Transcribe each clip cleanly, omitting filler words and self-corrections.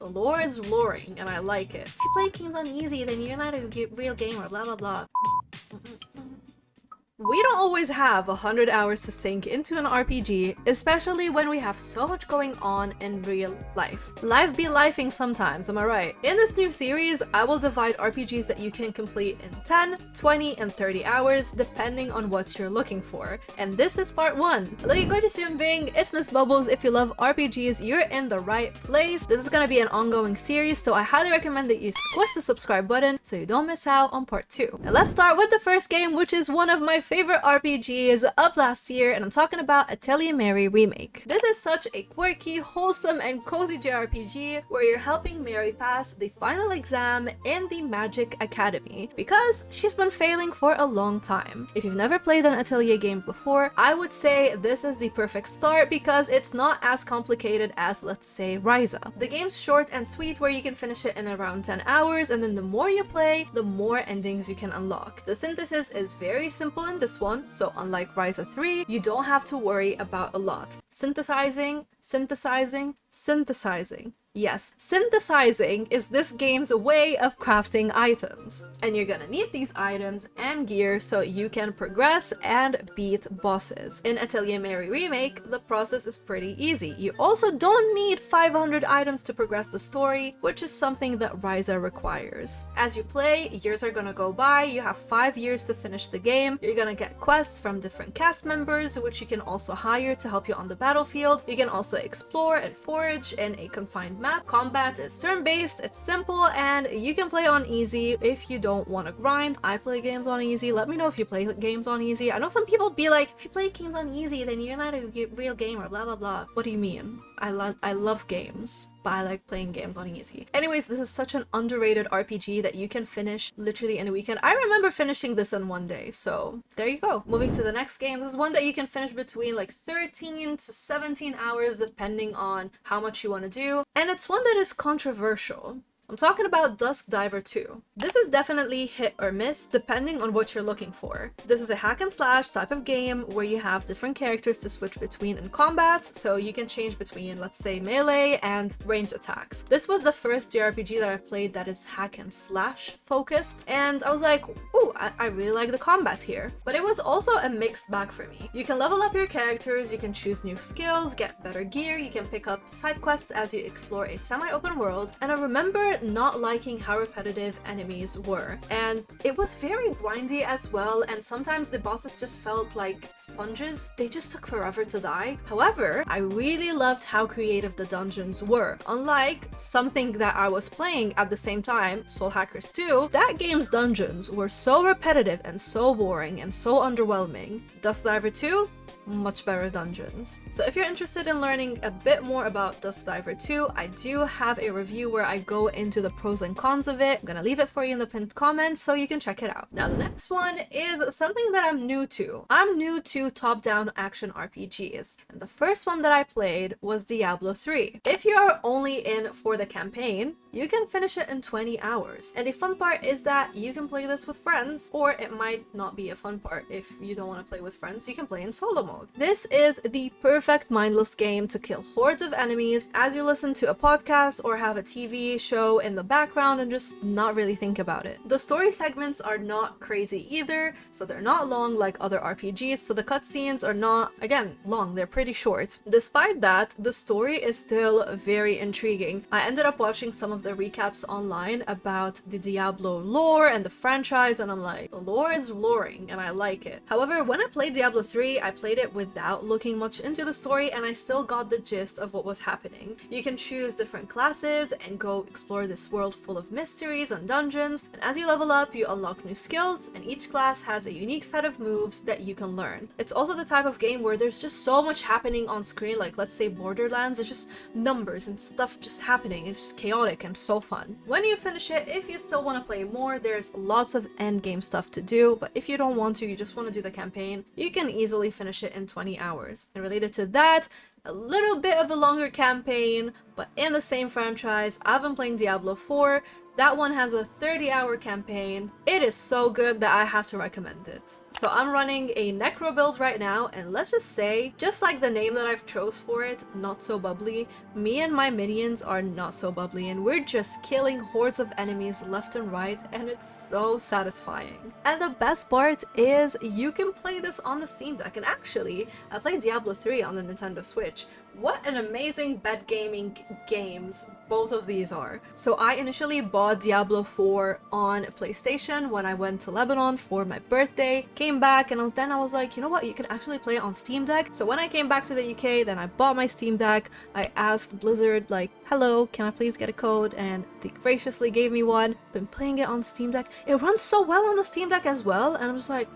The lore is luring, and I like it. If you play games on easy, then you're not a real gamer, blah blah blah. We don't always have 100 hours to sink into an RPG, especially when we have so much going on in real life. Life be lifing sometimes, am I right? In this new series, I will divide RPGs that you can complete in 10, 20, and 30 hours, depending on what you're looking for. And this is part 1. Hello, you guys, it's Miss Bubbles. If you love RPGs, you're in the right place. This is gonna be an ongoing series, so I highly recommend that you squish the subscribe button so you don't miss out on part 2. And let's start with the first game, which is one of my favorite RPGs of last year, and I'm talking about Atelier Mary Remake. This is such a quirky, wholesome, and cozy JRPG where you're helping Mary pass the final exam in the Magic Academy because she's been failing for a long time. If you've never played an Atelier game before, I would say this is the perfect start because it's not as complicated as, let's say, Ryza. The game's short and sweet where you can finish it in around 10 hours, and then the more you play, the more endings you can unlock. The synthesis is very simple in this one, so unlike Ryza 3, you don't have to worry about a lot. Synthesizing. Yes, synthesizing is this game's way of crafting items. And you're gonna need these items and gear so you can progress and beat bosses. In Atelier Mary Remake, the process is pretty easy. You also don't need 500 items to progress the story, which is something that Ryza requires. As you play, years are gonna go by, you have 5 years to finish the game, you're gonna get quests from different cast members, which you can also hire to help you on the battlefield. You can also explore and forage in a confined map. Combat is turn-based, it's simple, and you can play on easy if you don't want to grind. I play games on easy. Let me know if you play games on easy. I know some people be like, if you play games on easy, then you're not a real gamer, blah blah blah. What do you mean? I love games, but I like playing games on easy. Anyways, this is such an underrated RPG that you can finish literally in a weekend. I remember finishing this in one day, so there you go. Moving to the next game, this is one that you can finish between like 13 to 17 hours depending on how much you want to do, and it's one that is controversial. I'm talking about Dusk Diver 2. This is definitely hit or miss depending on what you're looking for. This is a hack and slash type of game where you have different characters to switch between in combats, so you can change between, let's say, melee and range attacks. This was the first JRPG that I played that is hack and slash focused, and I was like, ooh, I really like the combat here. But it was also a mixed bag for me. You can level up your characters, you can choose new skills, get better gear, you can pick up side quests as you explore a semi-open world, and I remember not liking how repetitive enemies were, and it was very grindy as well, and sometimes the bosses just felt like sponges. They just took forever to die. However, I really loved how creative the dungeons were. Unlike something that I was playing at the same time, Soul Hackers 2, that game's dungeons were so repetitive and so boring and so underwhelming. Dusk Diver 2? Much better dungeons. So if you're interested in learning a bit more about Dusk Diver 2, I do have a review where I go into the pros and cons of it. I'm gonna leave it for you in the pinned comments so you can check it out. Now the next one is something that I'm new to. I'm new to top-down action RPGs, and the first one that I played was Diablo 3. If you are only in for the campaign, you can finish it in 20 hours. And the fun part is that you can play this with friends, or it might not be a fun part. If you don't want to play with friends, you can play in solo mode. This is the perfect mindless game to kill hordes of enemies as you listen to a podcast or have a TV show in the background and just not really think about it. The story segments are not crazy either, so they're not long like other RPGs, so the cutscenes are not, again, long, they're pretty short. Despite that, the story is still very intriguing. I ended up watching some of the recaps online about the Diablo lore and the franchise, and I'm like, the lore is luring and I like it. However, when I played Diablo 3, I played it without looking much into the story, and I still got the gist of what was happening. You can choose different classes and go explore this world full of mysteries and dungeons, and as you level up, you unlock new skills, and each class has a unique set of moves that you can learn. It's also the type of game where there's just so much happening on screen, like let's say Borderlands, it's just numbers and stuff just happening. It's just chaotic and so fun. When you finish it, if you still want to play more, there's lots of endgame stuff to do, but if you don't want to, you just want to do the campaign, you can easily finish it in 20 hours. And related to that, a little bit of a longer campaign, But in the same franchise, I've been playing Diablo 4. That one has a 30-hour campaign. It is so good that I have to recommend it. So I'm running a Necro build right now, and let's just say, just like the name that I've chose for it, Not So Bubbly, me and my minions are not so bubbly, and we're just killing hordes of enemies left and right, and it's so satisfying. And the best part is you can play this on the Steam Deck, and actually, I played Diablo 3 on the Nintendo Switch. What an amazing bed gaming games both of these are. So I initially bought Diablo 4 on PlayStation when I went to Lebanon for my birthday, came back, and then I was like, you know what, you can actually play it on Steam Deck. So when I came back to the UK, then I bought my Steam Deck. I asked Blizzard, like, hello, can I please get a code? And they graciously gave me one. Been playing it on Steam Deck. It runs so well on the Steam Deck as well, and I'm just like,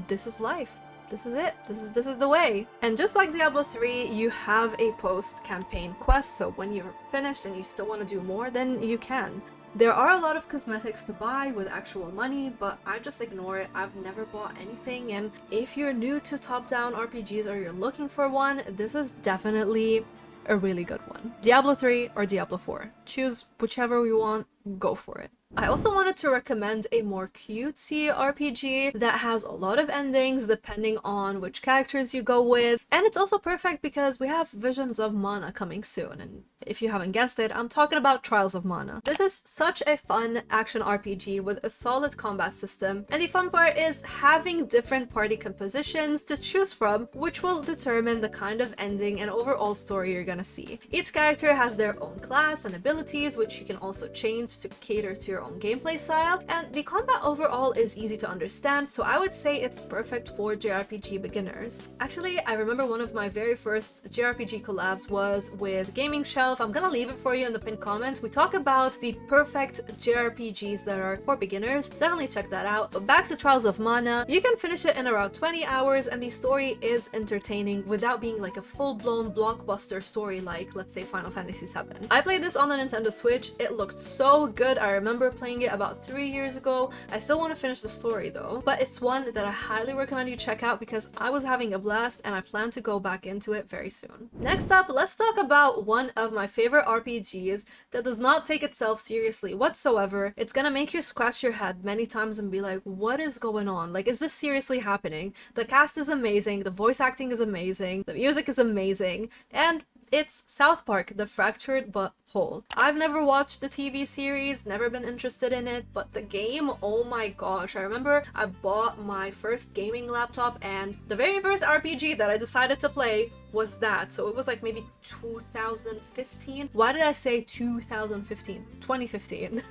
this is life. This is it. This is the way. And just like Diablo 3, you have a post-campaign quest, so when you're finished and you still want to do more, then you can. There are a lot of cosmetics to buy with actual money, but I just ignore it. I've never bought anything, and if you're new to top-down RPGs or you're looking for one, this is definitely a really good one. Diablo 3 or Diablo 4. Choose whichever you want, go for it. I also wanted to recommend a more cutesy RPG that has a lot of endings depending on which characters you go with, and it's also perfect because we have Visions of Mana coming soon, and if you haven't guessed it, I'm talking about Trials of Mana. This is such a fun action RPG with a solid combat system, and the fun part is having different party compositions to choose from, which will determine the kind of ending and overall story you're gonna see. Each character has their own class and abilities, which you can also change to cater to your own gameplay style, and the combat overall is easy to understand, so I would say it's perfect for JRPG beginners. Actually, I remember one of my very first JRPG collabs was with Gaming Shelf. I'm gonna leave it for you in the pinned comment. We talk about the perfect JRPGs that are for beginners. Definitely check that out. But back to Trials of Mana, you can finish it in around 20 hours, and the story is entertaining without being like a full-blown blockbuster story like, let's say, Final Fantasy VII. I played this on the Nintendo Switch. It looked so good. I remember playing it about 3 years ago. I still want to finish the story though, but it's one that I highly recommend you check out because I was having a blast and I plan to go back into it very soon. Next up, let's talk about one of my favorite RPGs that does not take itself seriously whatsoever. It's gonna make you scratch your head many times and be like, what is going on? Like, is this seriously happening? The cast is amazing, the voice acting is amazing, the music is amazing, and it's South Park, The Fractured But Whole. I've never watched the TV series, never been interested in it, but the game, oh my gosh. I remember I bought my first gaming laptop and the very first RPG that I decided to play was that. So it was like maybe 2015. Why did I say 2015? 2015.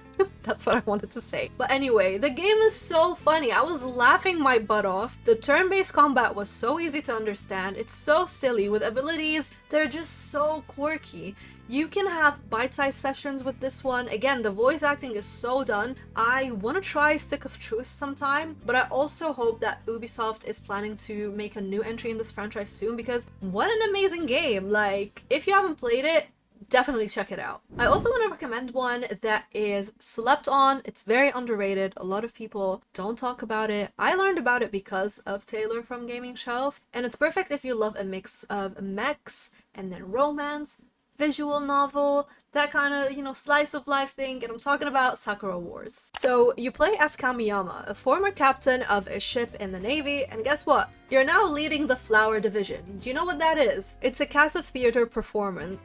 That's what I wanted to say. But anyway, the game is so funny. I was laughing my butt off. The turn-based combat was so easy to understand. It's so silly with abilities. They're just so quirky. You can have bite-sized sessions with this one. Again, the voice acting is so done. I want to try Stick of Truth sometime, but I also hope that Ubisoft is planning to make a new entry in this franchise soon because what an amazing game. Like, if you haven't played it, definitely check it out. I also want to recommend one that is slept on. It's very underrated. A lot of people don't talk about it. I learned about it because of Taylor from Gaming Shelf, and it's perfect if you love a mix of mechs and then romance, visual novel, that kind of, you know, slice of life thing, and I'm talking about Sakura Wars. So you play as Kamiyama, a former captain of a ship in the Navy, and guess what? You're now leading the Flower Division. Do you know what that is? It's a cast of theater performers.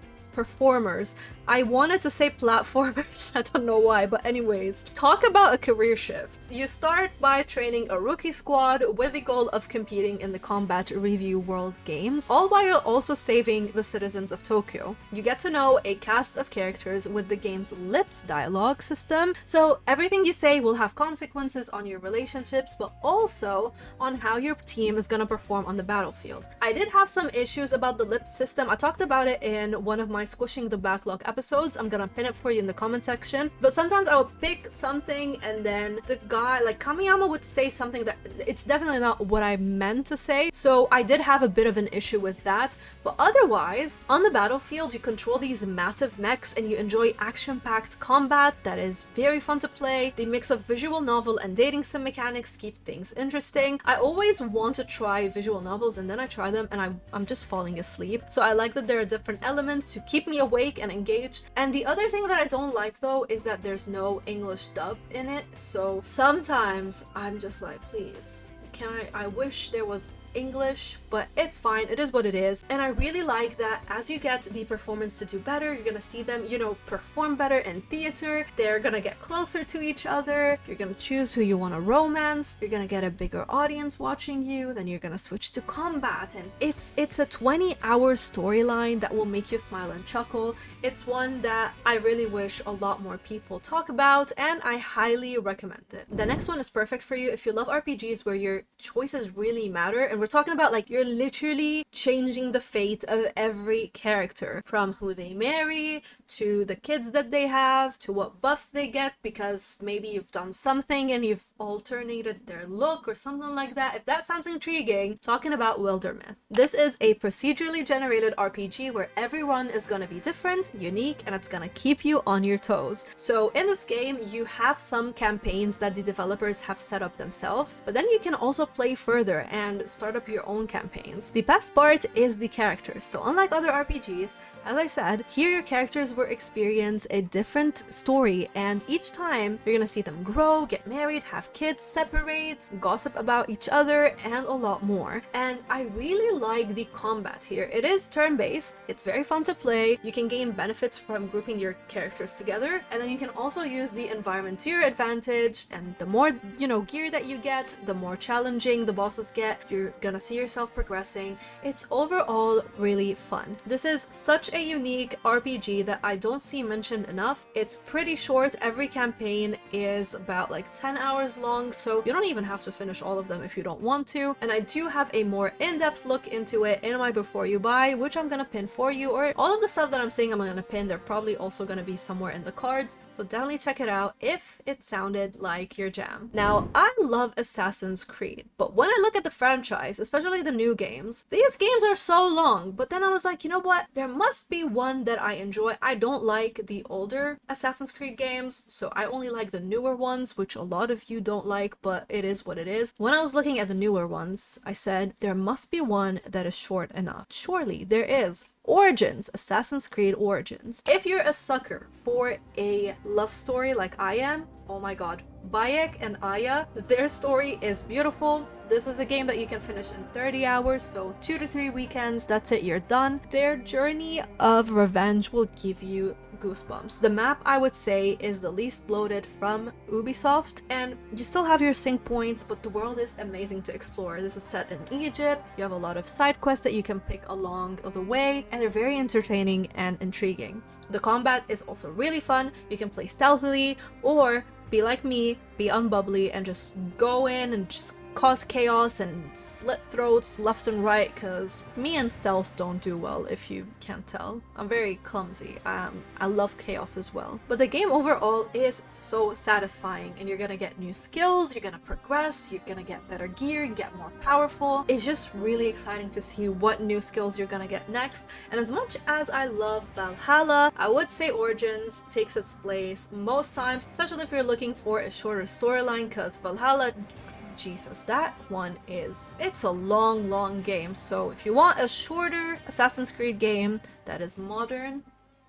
I wanted to say platformers, I don't know why, but anyways. Talk about a career shift. You start by training a rookie squad with the goal of competing in the Combat Review World Games, all while also saving the citizens of Tokyo. You get to know a cast of characters with the game's lips dialogue system, so everything you say will have consequences on your relationships, but also on how your team is gonna perform on the battlefield. I did have some issues about the lip system. I talked about it in one of my Squishing the Backlog episodes, episodes. I'm gonna pin it for you in the comment section. But sometimes I would pick something and then the guy, like Kamiyama, would say something that it's definitely not what I meant to say. So I did have a bit of an issue with that. But otherwise, on the battlefield, you control these massive mechs and you enjoy action-packed combat that is very fun to play. The mix of visual novel and dating sim mechanics keep things interesting. I always want to try visual novels and then I try them and I'm just falling asleep. So I like that there are different elements to keep me awake and engaged. And the other thing that I don't like though is that there's no English dub in it. So sometimes I'm just like, please, I wish there was English, but it's fine, it is what it is. And I really like that as you get the performance to do better, you're gonna see them, you know, perform better in theater, they're gonna get closer to each other, you're gonna choose who you want to romance, you're gonna get a bigger audience watching you, then you're gonna switch to combat, and it's a 20-hour storyline that will make you smile and chuckle. It's one that I really wish a lot more people talk about, and I highly recommend it. The next one is perfect for you if you love RPGs where your choices really matter, and we're talking about like you're literally changing the fate of every character, from who they marry to the kids that they have to what buffs they get because maybe you've done something and you've alternated their look or something like that. If that sounds intriguing, talking about Wildermyth. This is a procedurally generated RPG where everyone is gonna be different, unique, and it's gonna keep you on your toes. So in this game, you have some campaigns that the developers have set up themselves, but then you can also play further and start up your own campaigns. The best part is the characters. So unlike other RPGs, as I said, here your characters will experience a different story, and each time you're gonna see them grow, get married, have kids, separate, gossip about each other, and a lot more. And I really like the combat here. It is turn-based, it's very fun to play, you can gain benefits from grouping your characters together, and then you can also use the environment to your advantage, and the more, you know, gear that you get, the more challenging the bosses get, you're gonna see yourself progressing. It's overall really fun. This is such a unique RPG that I don't see mentioned enough. It's pretty short. Every campaign is about like 10 hours long, so you don't even have to finish all of them if you don't want to. And I do have a more in-depth look into it in my before you buy, which I'm gonna pin for you, or all of the stuff that I'm saying I'm gonna pin, they're probably also gonna be somewhere in the cards, so definitely check it out if it sounded like your jam. Now, I love Assassin's Creed, but when I look at the franchise, especially the new games, these games are so long, but then I was like, you know what, there must be one that I enjoy. I don't like the older Assassin's Creed games, so I only like the newer ones, which a lot of you don't like, but it is what it is. When I was looking at the newer ones, I said, there must be one that is short enough. Surely there is. Origins, Assassin's Creed Origins. If you're a sucker for a love story like I am, oh my god, Bayek and Aya, their story is beautiful. This is a game that you can finish in 30 hours, so 2 to 3 weekends, that's it, you're done. Their journey of revenge will give you goosebumps. The map, I would say, is the least bloated from Ubisoft, and you still have your sync points, but the world is amazing to explore. This is set in Egypt, you have a lot of side quests that you can pick along the way, and they're very entertaining and intriguing. The combat is also really fun. You can play stealthily, or be like me, be unbubbly, and just go in and just cause chaos and slit throats left and right, because me and stealth don't do well, if you can't tell. I'm very clumsy. I love chaos as well. But the game overall is so satisfying, and you're gonna get new skills, you're gonna progress, you're gonna get better gear, and get more powerful. It's just really exciting to see what new skills you're gonna get next. And as much as I love Valhalla, I would say Origins takes its place most times, especially if you're looking for a shorter storyline, because Valhalla, Jesus, that one it's a long game. So if you want a shorter Assassin's Creed game that is modern,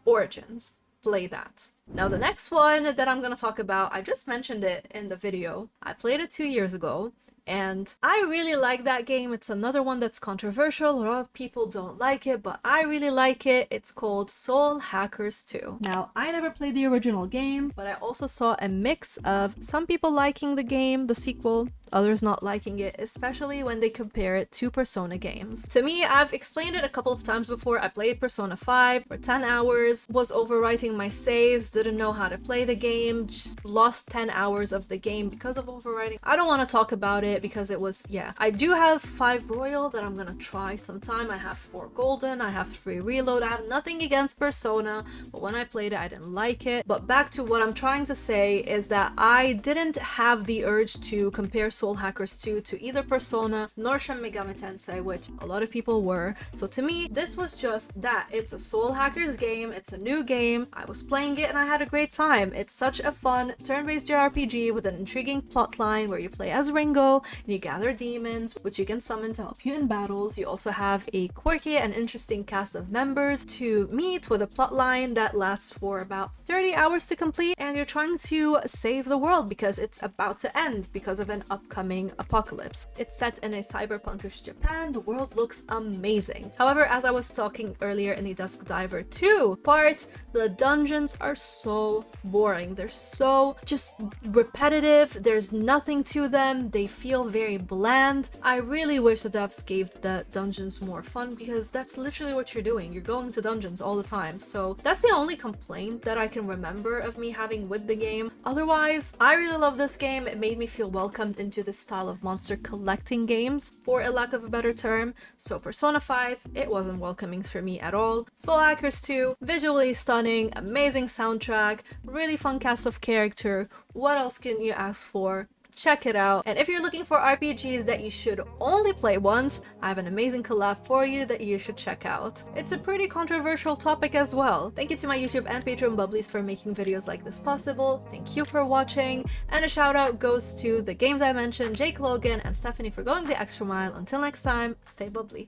Origins, play that. Now the next one that I'm gonna talk about, I just mentioned it in the video. I played it 2 years ago, and I really like that game. It's another one that's controversial. A lot of people don't like it, but I really like it. It's called Soul Hackers 2. Now, I never played the original game, but I also saw a mix of some people liking the game, the sequel, others not liking it, especially when they compare it to Persona games. To me, I've explained it a couple of times before. I played Persona 5 for 10 hours, was overwriting my saves, didn't know how to play the game, just lost 10 hours of the game because of overwriting. I don't want to talk about it, it because it was, yeah. I do have 5 Royal that I'm gonna try sometime. I have 4 Golden, I have 3 Reload. I have nothing against Persona, but when I played it, I didn't like it. But back to what I'm trying to say is that I didn't have the urge to compare Soul Hackers 2 to either Persona nor Shin Megami Tensei, which a lot of people were. So to me, this was just that. It's a Soul Hackers game, it's a new game. I was playing it and I had a great time. It's such a fun turn-based JRPG with an intriguing plotline where you play as Ringo and you gather demons, which you can summon to help you in battles. You also have a quirky and interesting cast of members to meet with a plotline that lasts for about 30 hours to complete, and you're trying to save the world because it's about to end because of an upcoming apocalypse. It's set in a cyberpunkish Japan. The world looks amazing. However, as I was talking earlier in the Dusk Diver 2 part, the dungeons are so boring. They're so just repetitive. There's nothing to them. They feel very bland. I really wish the devs gave the dungeons more fun because that's literally what you're doing. You're going to dungeons all the time. So that's the only complaint that I can remember of me having with the game. Otherwise, I really love this game. It made me feel welcomed into this style of monster collecting games, for a lack of a better term. So Persona 5, it wasn't welcoming for me at all. Soul Hackers 2, visually stunning, amazing soundtrack, really fun cast of character. What else can you ask for? Check it out. And if you're looking for RPGs that you should only play once, I have an amazing collab for you that you should check out. It's a pretty controversial topic as well. Thank you to my YouTube and Patreon bubblies for making videos like this possible. Thank you for watching. And a shout out goes to the games I mentioned, Jake Logan and Stephanie for going the extra mile. Until next time, stay bubbly.